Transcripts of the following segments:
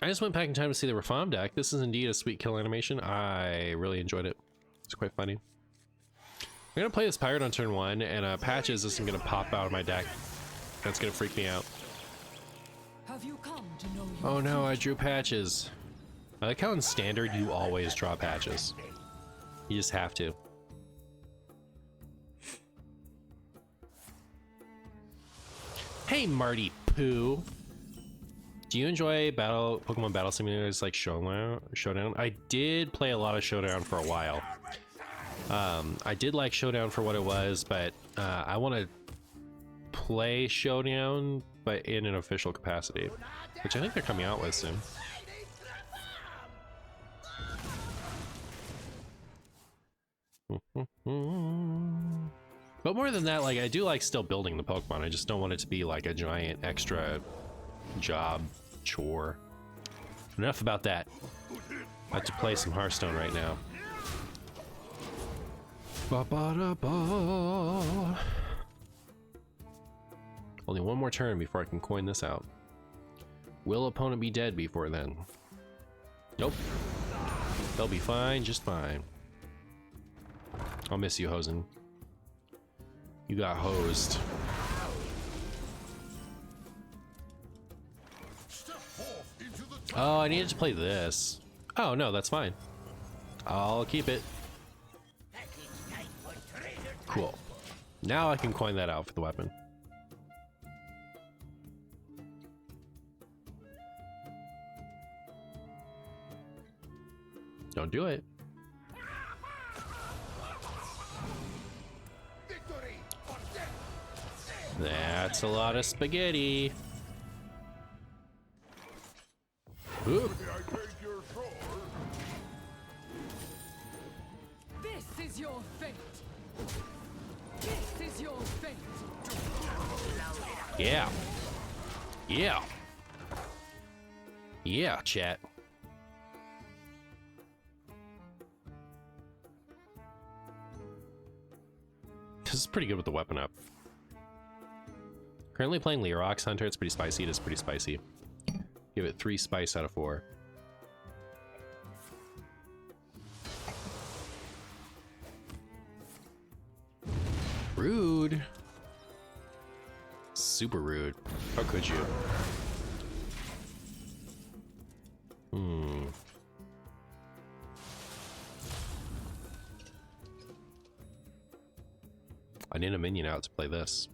I just went back in time to see the Rafaam deck. This is indeed a sweet kill animation. I really enjoyed it. It's quite funny. I'm gonna play this pirate on turn 1, and Patches isn't gonna pop out of my deck. That's gonna freak me out. Have you come to know Oh no, I drew Patches. I like how in Standard you always draw Patches. You just have to. Hey MartianBuu. Do you enjoy Pokemon Battle Simulators like Showdown? I did play a lot of Showdown for a while. I did like Showdown for what it was, but I want to play Showdown, but in an official capacity, which I think they're coming out with soon. But more than that, like, I do like still building the Pokemon. I just don't want it to be like a giant extra job chore. Enough about that. I have to play some Hearthstone right now. Ba-ba-da-ba. Only one more turn before I can coin this out. Will opponent be dead before then? Nope. They'll be fine, just fine. I'll miss you, Hosen. You got hosed. Oh, I needed to play this. Oh, no, that's fine. I'll keep it. Cool. Now I can coin that out for the weapon. Don't do it. That's a lot of spaghetti. Oop. This is your fate. This is your fate. Yeah. Yeah. Yeah, chat. This is pretty good with the weapon up. Currently playing Leerox Hunter. It's pretty spicy. It is pretty spicy. Give it 3 spice out of 4. Rude. Super rude. How could you? I need a minion out to play this.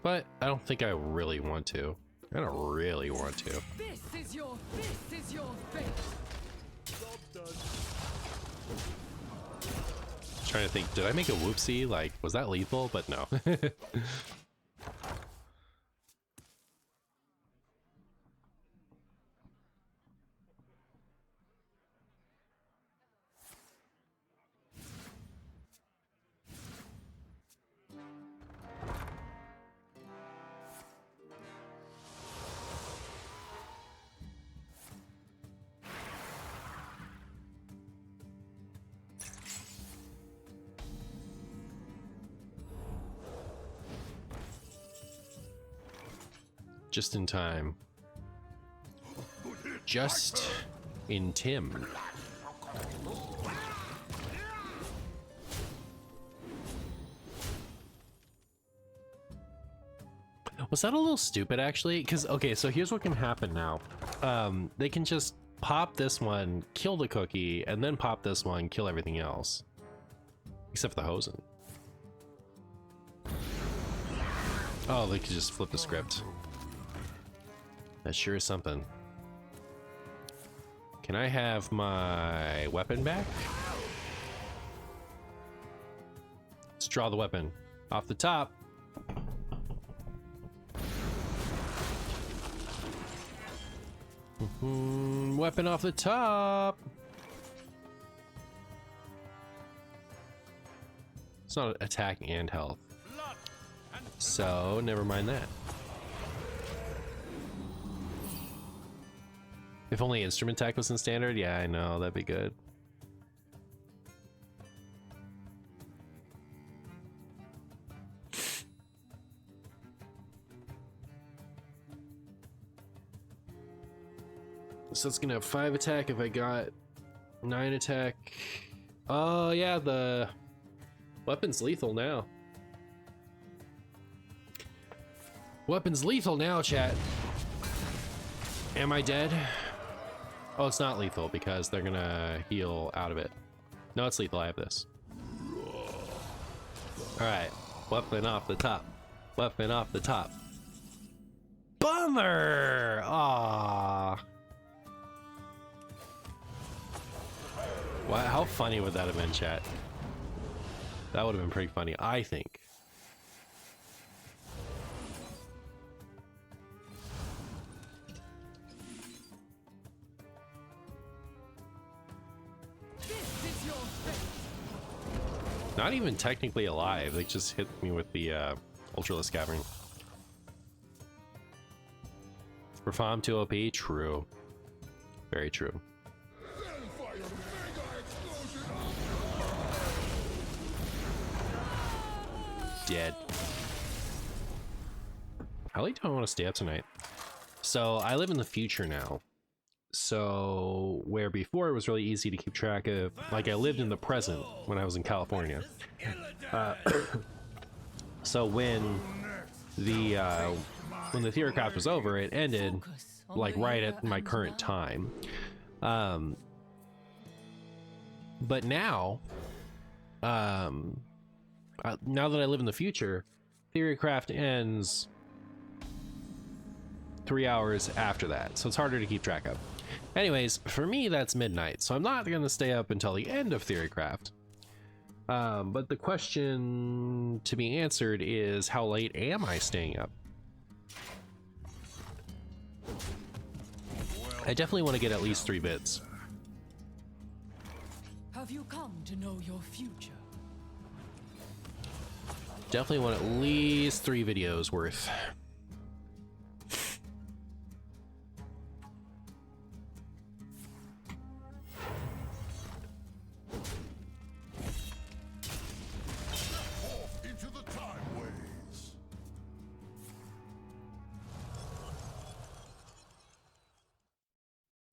But I don't think I really want to. I don't really want to. This is your fate. Trying to think, did I make a whoopsie? Like, was that lethal? But no. Just in time. Just in Tim. Was that a little stupid actually? Because, okay, so here's what can happen now. They can just pop this one, kill the cookie, and then pop this one, kill everything else. Except for the Hosen. Oh, they could just flip the script. That sure is something. Can I have my weapon back? Let's draw the weapon. Off the top. Weapon off the top. It's not attack and health. So, never mind that. If only instrument attack was in standard, yeah, I know, that'd be good. So it's gonna have 5 attack if I got 9 attack. Oh yeah, the weapon's lethal now. Weapon's lethal now, chat. Am I dead? Oh, it's not lethal because they're gonna heal out of it. No, it's lethal. I have this. Alright. Weapon off the top. Weapon off the top. Bummer! Aww. Wow, how funny would that have been, chat? That would have been pretty funny, I think. Not even technically alive, they just hit me with the Ultralisk Cavern. Rafaam 2 OP? True. Very true. Dead. How late do I want to stay up tonight? So I live in the future now. So where before it was really easy to keep track of, like I lived in the present when I was in California. So when the Theorycraft was over, it ended like right at my current time. But now, now that I live in the future, Theorycraft ends 3 hours after that, so it's harder to keep track of. Anyways, for me that's midnight, so I'm not going to stay up until the end of Theorycraft. But the question to be answered is, how late am I staying up? I definitely want to get at least 3 bits. Have you come to know your future? Definitely want at least 3 videos worth.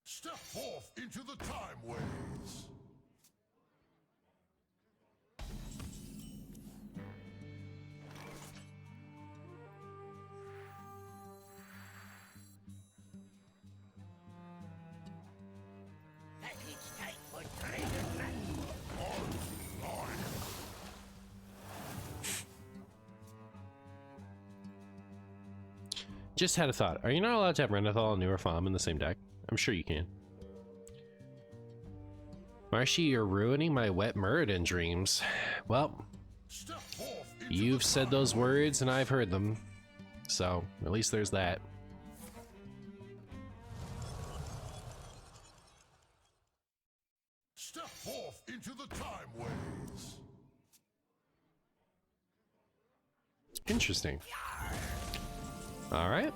Step forth into the time ways. Just had a thought. Are you not allowed to have Renethal and Rafaam in the same deck? I'm sure you can. Marshy, you're ruining my wet Muradin dreams. Well, you've said those words and I've heard them. So, at least there's that. Step forth into the time ways. Interesting. All right.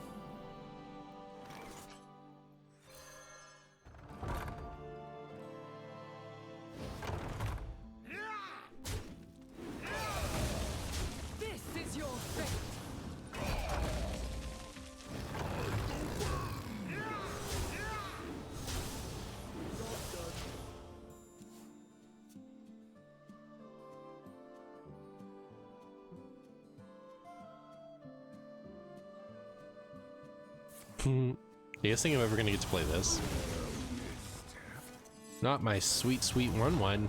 This is your fate. You guys think I'm ever gonna get to play this? Not my sweet, sweet 1/1.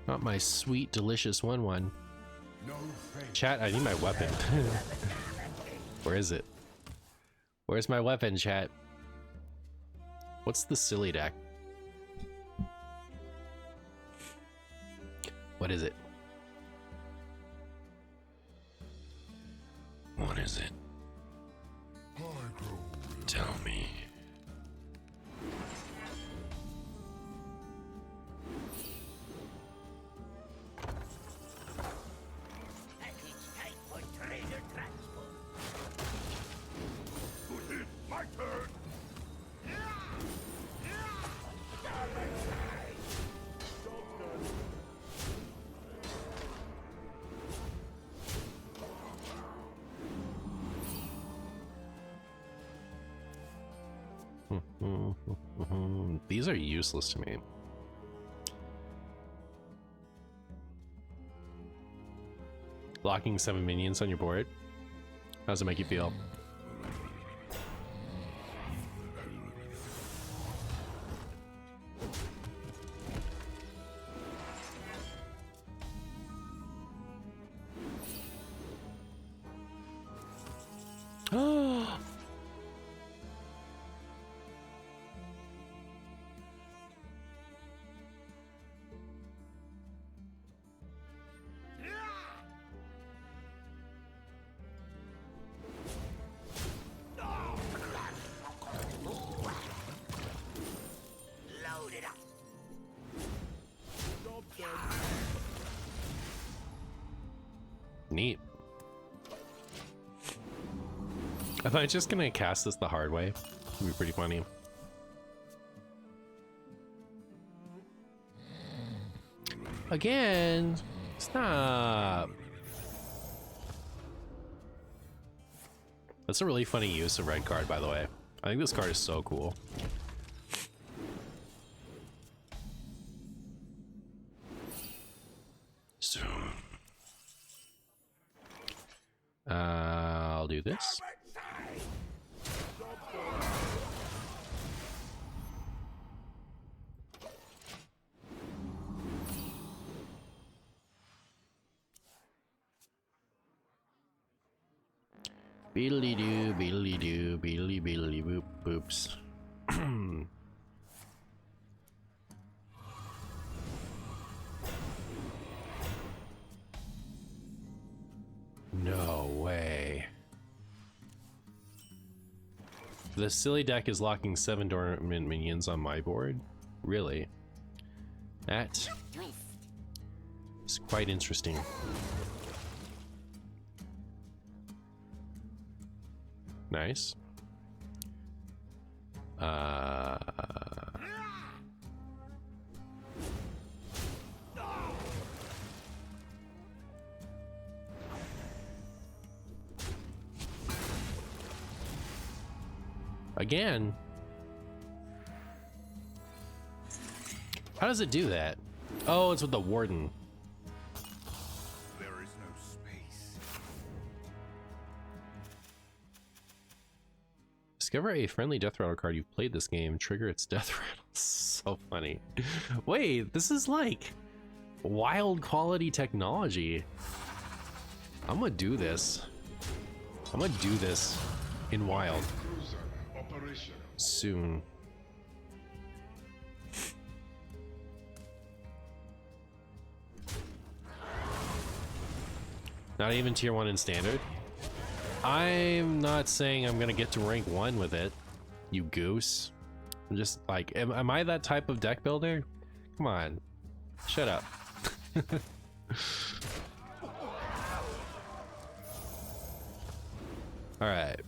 Not my sweet, delicious 1/1. Chat, I need my weapon. Where is it? Where's my weapon, chat? What's the silly deck? What is it? What is it? Tell me. My turn. These are useless to me. Blocking 7 minions on your board. How does it make you feel? Neat. Am I just gonna cast this the hard way? It'd be pretty funny. Again, stop. That's a really funny use of red card, by the way. I think this card is so cool. So, I'll do this. Beedly doo, beedly doo, beedly beedly boop boops. No way. The silly deck is locking 7 dormant minions on my board? Really? That is quite interesting. Nice. Again? How does it do that? Oh, it's with the warden. There is no space. Discover a friendly death rattle card you've played this game. Trigger its death rattle. So funny. Wait, this is like wild quality technology. I'm gonna do this. I'm gonna do this in wild soon. Not even tier 1 in standard. I'm not saying I'm gonna get to rank 1 with it, you goose. I'm just like, am I that type of deck builder? Come on, shut up. All right,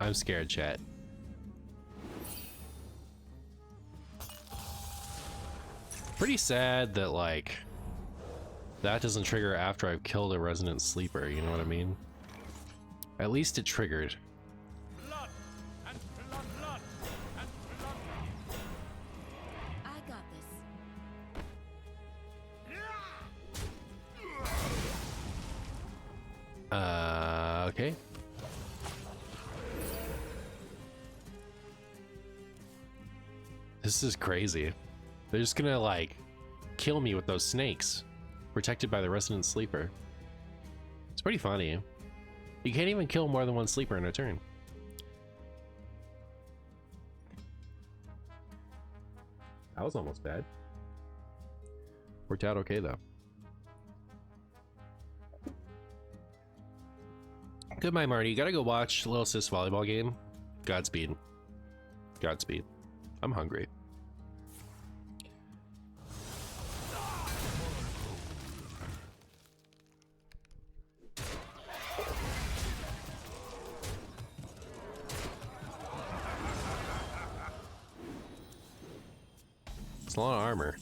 I'm scared, chat. Pretty sad that like that doesn't trigger after I've killed a resident sleeper, you know what I mean? At least it triggered. Blood and blood, blood and blood. I got this. Okay. This is crazy. They're just gonna like kill me with those snakes, protected by the resident sleeper. It's pretty funny. You can't even kill more than one sleeper in a turn. That was almost bad. Worked out okay though. Goodbye, Marty. You gotta go watch Little Sis volleyball game. Godspeed. Godspeed. I'm hungry. It's a lot of armor.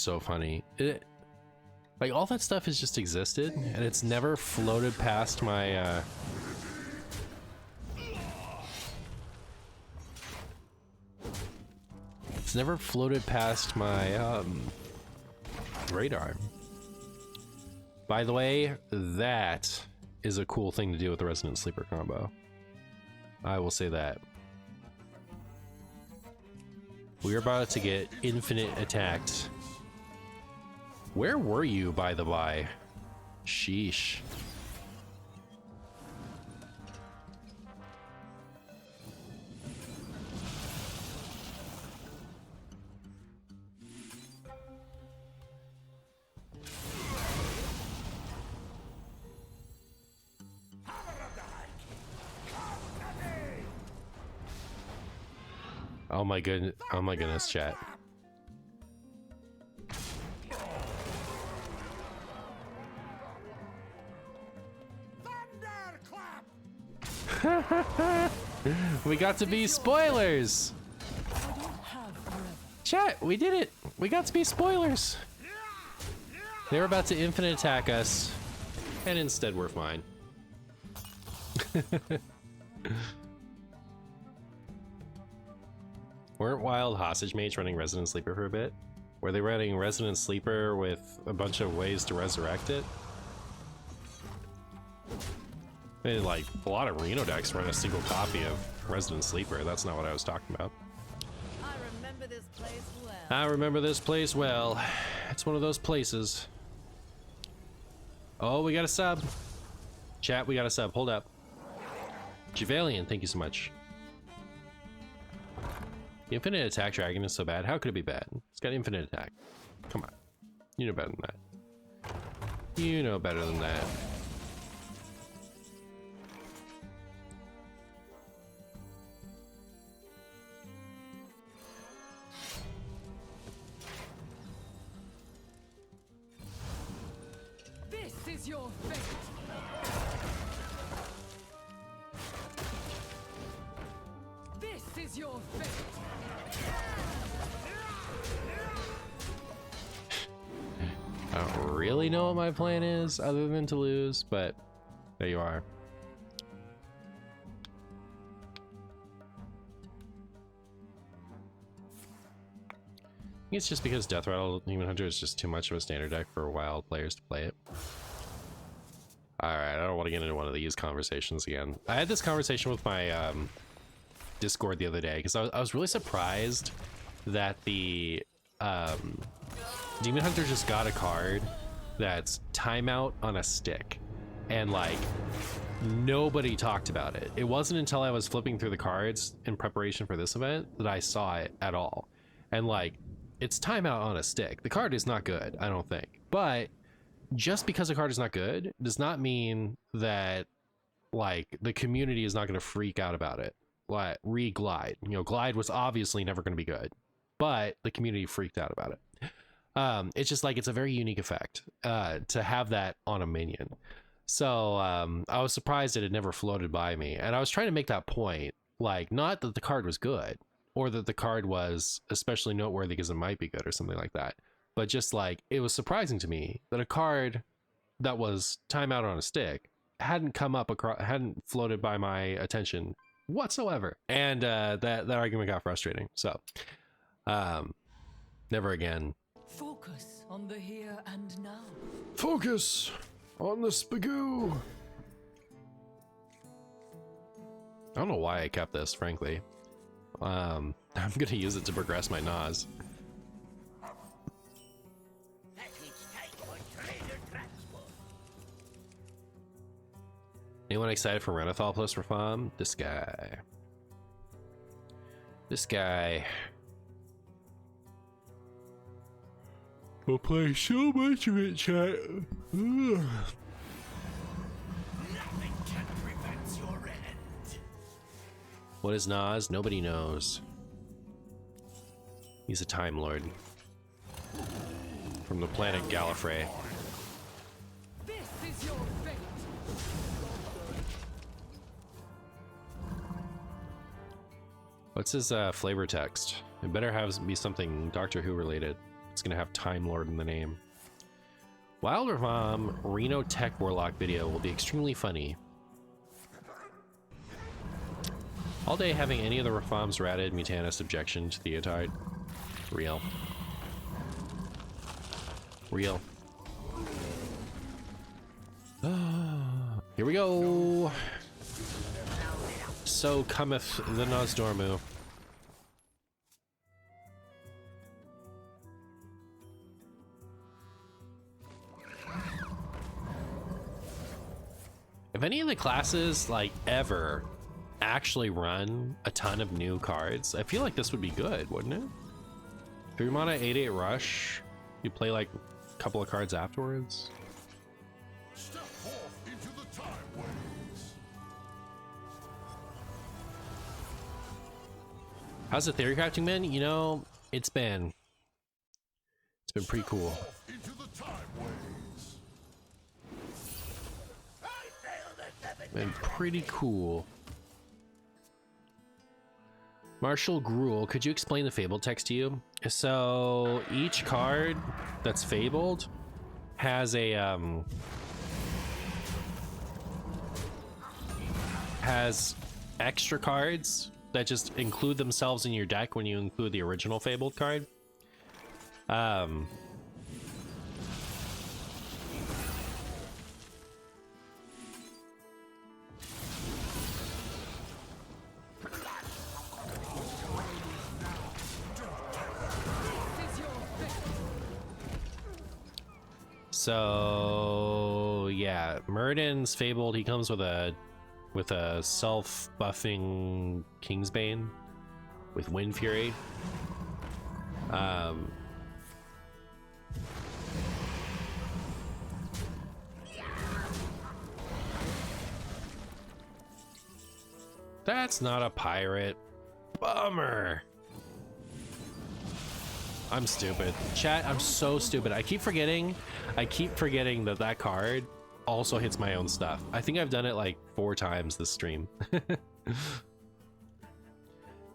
so funny. Like all that stuff has just existed, and it's never floated past my. It's never floated past my radar. By the way, that is a cool thing to do with the Resident Sleeper combo. I will say that. We're about to get infinite attacked. Where were you, by the by? Sheesh. Oh my goodness, chat. We got to be spoilers. Chat, we did it. We got to be spoilers. They were about to infinite attack us, and instead we're fine. Weren't Wild Hostage Mates running Resident Sleeper for a bit? Were they running Resident Sleeper with a bunch of ways to resurrect it? They like a lot of Reno decks run a single copy of Resident Sleeper. That's not what I was talking about. I remember this place well. I remember this place well. It's one of those places. Oh, we got a sub. Chat, we got a sub. Hold up. Javalian, thank you so much. The infinite attack dragon is so bad. How could it be bad? It's got infinite attack. Come on. You know better than that. You know better than that. This is your fate. This is your fate. I don't really know what my plan is other than to lose, but there you are. I think it's just because Death Rattle Demon Hunter is just too much of a standard deck for wild players to play it. Alright, I don't want to get into one of these conversations again. I had this conversation with my Discord the other day because I was really surprised that the Demon Hunter just got a card that's timeout on a stick, and like nobody talked about it. It wasn't until I was flipping through the cards in preparation for this event that I saw it at all. And like, it's timeout on a stick. The card is not good, I don't think. But just because a card is not good does not mean that like the community is not going to freak out about it. Like re-Glide, you know, Glide was obviously never going to be good, but the community freaked out about it. It's just like, it's a very unique effect to have that on a minion. So I was surprised that it never floated by me, and I was trying to make that point, like, not that the card was good or that the card was especially noteworthy because it might be good or something like that, but just like, it was surprising to me that a card that was timeout on a stick hadn't come up across, hadn't floated by my attention whatsoever, and that argument got frustrating. So never again. Focus on the here and now. Focus on the spagoo. I don't know why I kept this, frankly. I'm gonna use it to progress my Nas. Anyone excited for Renathal plus Rafaam? This guy. This guy. We'll play so much of it, chat. Ugh. Nothing can prevent your end. What is Nas? Nobody knows. He's a Time Lord. From the planet Gallifrey. This is your fate. What's his flavor text? It better be something Doctor Who related. It's gonna have Time Lord in the name. Wild Rafaam Reno Tech Warlock video will be extremely funny. All day having any of the Rafaam's ratted Mutanist objection to Theotide. Real. Real. Here we go. So cometh the Nozdormu. If any of the classes, like, ever actually run a ton of new cards, I feel like this would be good, wouldn't it? 3 mana, 8/8 rush. You play like a couple of cards afterwards. Step off into the time waves. How's the Theorycrafting been? You know, it's been pretty cool. Into the time waves. Been pretty cool. Marshall Gruel, could you explain the Fabled text to you? So each card that's Fabled has a has extra cards that just include themselves in your deck when you include the original Fabled card. So yeah, Muradin's Fabled. He comes with a self-buffing Kingsbane with Wind Fury. That's not a pirate. Bummer. I'm stupid. Chat, I'm so stupid. I keep forgetting that that card also hits my own stuff. I think I've done it like 4 times this stream.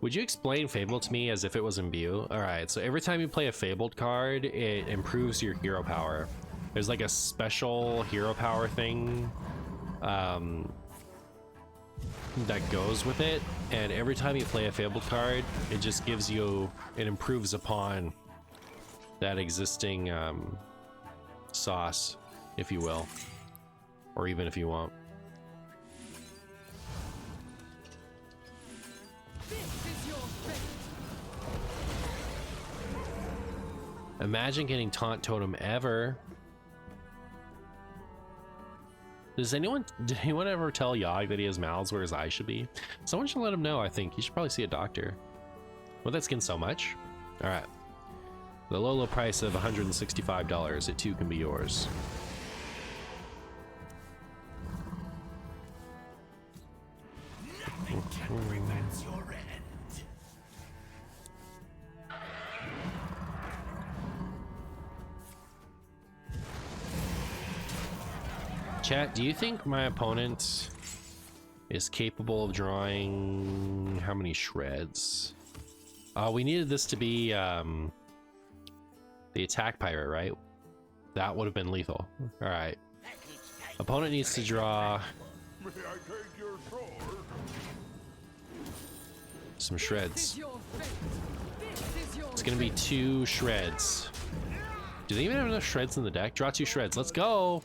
Would you explain Fabled to me as if it was Imbue? Alright, so every time you play a Fabled card, it improves your hero power. There's like a special hero power thing that goes with it, and every time you play a Fabled card, it just gives you, it improves upon that existing sauce, if you will, or even if you won't. This is your fate. Imagine getting Taunt Totem ever. Did anyone ever tell Yogg that he has mouths where his eyes should be? Someone should let him know, I think. He should probably see a doctor. Well, that skin so much. Alright. The low price of $165. It too can be yours. Nothing can prevent your end. Chat, do you think my opponent is capable of drawing how many shreds? We needed this to be the attack pirate, right? That would have been lethal. All right. Opponent needs to draw May I take your sword? some This shreds. is your fate. This is your It's gonna be 2 shreds. Do they even have enough shreds in the deck? Draw 2 shreds. Let's go.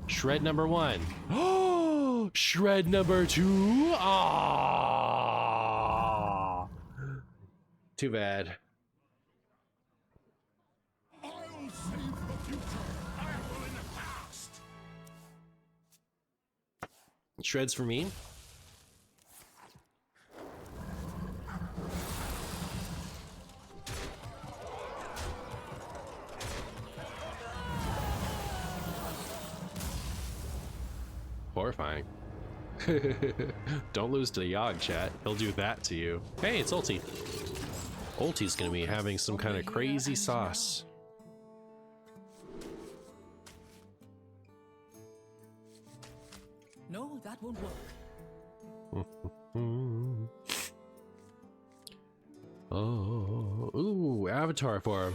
Shred number 1. Oh, shred number 2. Ah, too bad. I'll save the future. I will in the past. Shreds for me. Horrifying. Don't lose to the Yogg, chat. He'll do that to you. Hey, it's Ulti. Ulti's gonna be having some kind of crazy sauce. No, that won't work. Oh, ooh, avatar form.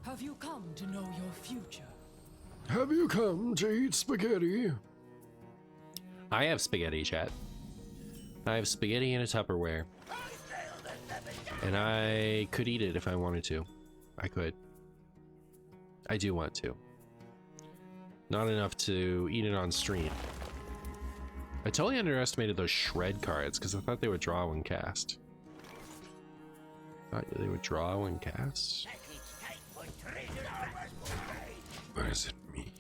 Have you come to know your future? Have you come to eat spaghetti? I have spaghetti, chat. I have spaghetti in a Tupperware. And I could eat it if I wanted to. I could. I do want to. Not enough to eat it on stream. I totally underestimated those shred cards because I thought they would draw when cast. Thought they would draw when cast. What does it mean?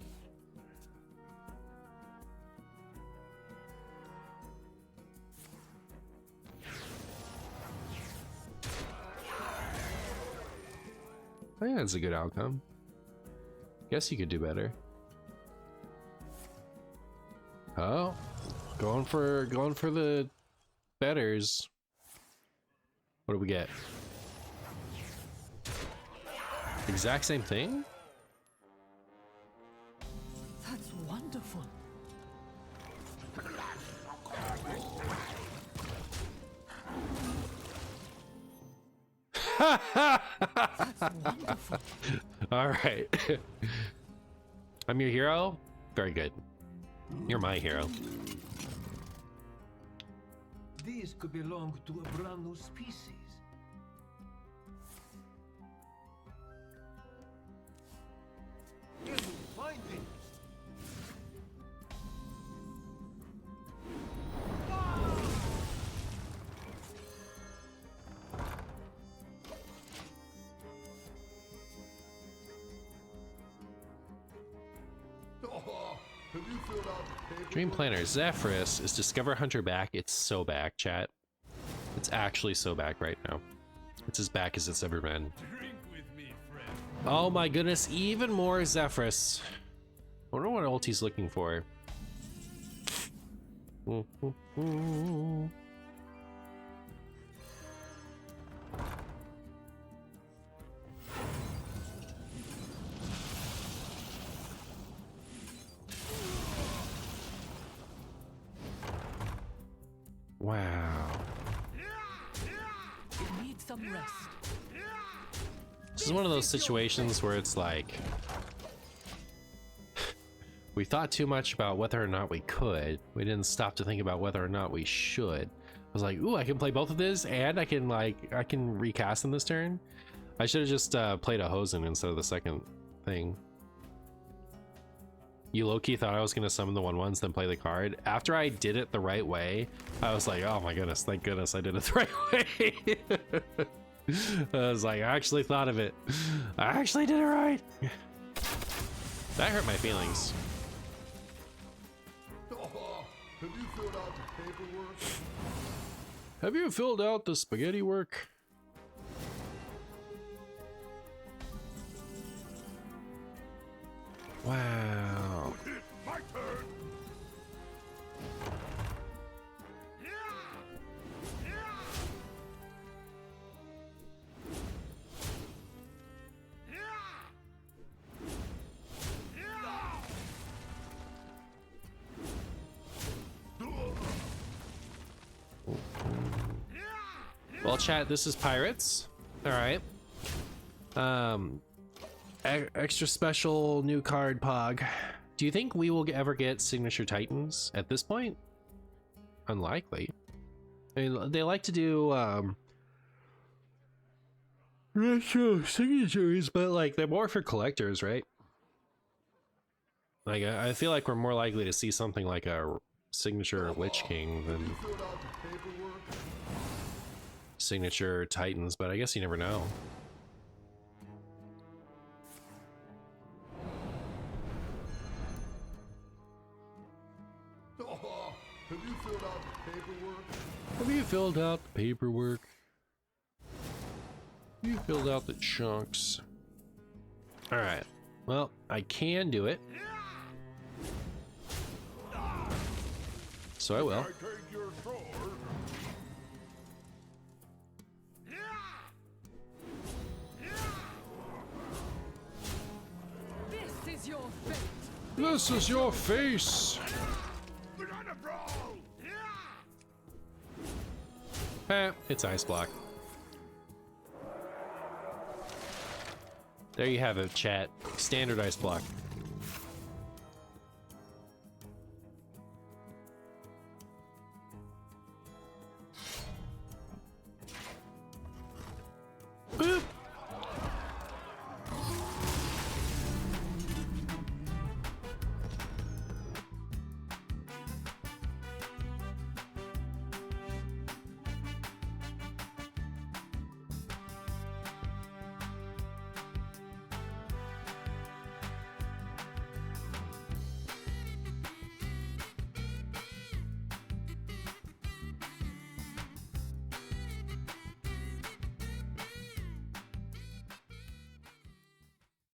I think that's a good outcome. Guess you could do better. Oh, going for the betters. What do we get? Exact same thing? That's wonderful. That's wonderful. All right. I'm your hero? Very good. You're my hero. These could belong to a brand new species. You will find it. Have you filled out the paperwork? Dream Planner Zephyrus is Discover Hunter back. It's so back, chat. It's actually so back right now. It's as back as it's ever been. Drink with me, friend. Oh my goodness, even more Zephyrus. I wonder what ult he's looking for. Wow. You need some rest. This is one of those situations where it's like we thought too much about whether or not we could. We didn't stop to think about whether or not we should. I was like, ooh, I can play both of this and I can recast in this turn. I should have just played a Hosen instead of the second thing. You low-key thought I was gonna summon the 1/1s, then play the card. After I did it the right way, I was like, oh my goodness, thank goodness I did it the right way. I was like, I actually thought of it. I actually did it right. That hurt my feelings. Have you filled out the paperwork? Have you filled out the spaghetti work? Wow. My turn. Well, chat, this is Pirates. All right. Extra special new card Pog. Do you think we will ever get Signature Titans at this point? Unlikely. I mean, they like to do retro signatures, but like they're more for collectors, right? Like I feel like we're more likely to see something like a Signature Lich King than Filled out the paperwork. Signature Titans, but I guess you never know. Have you filled out the paperwork? Have you filled out the paperwork? You filled out the chunks. Alright. Well, I can do it. So I will. I take your sword. This is your fate. This is your face! Banana brawl. Eh, it's ice block. There you have it, chat. Standard ice block.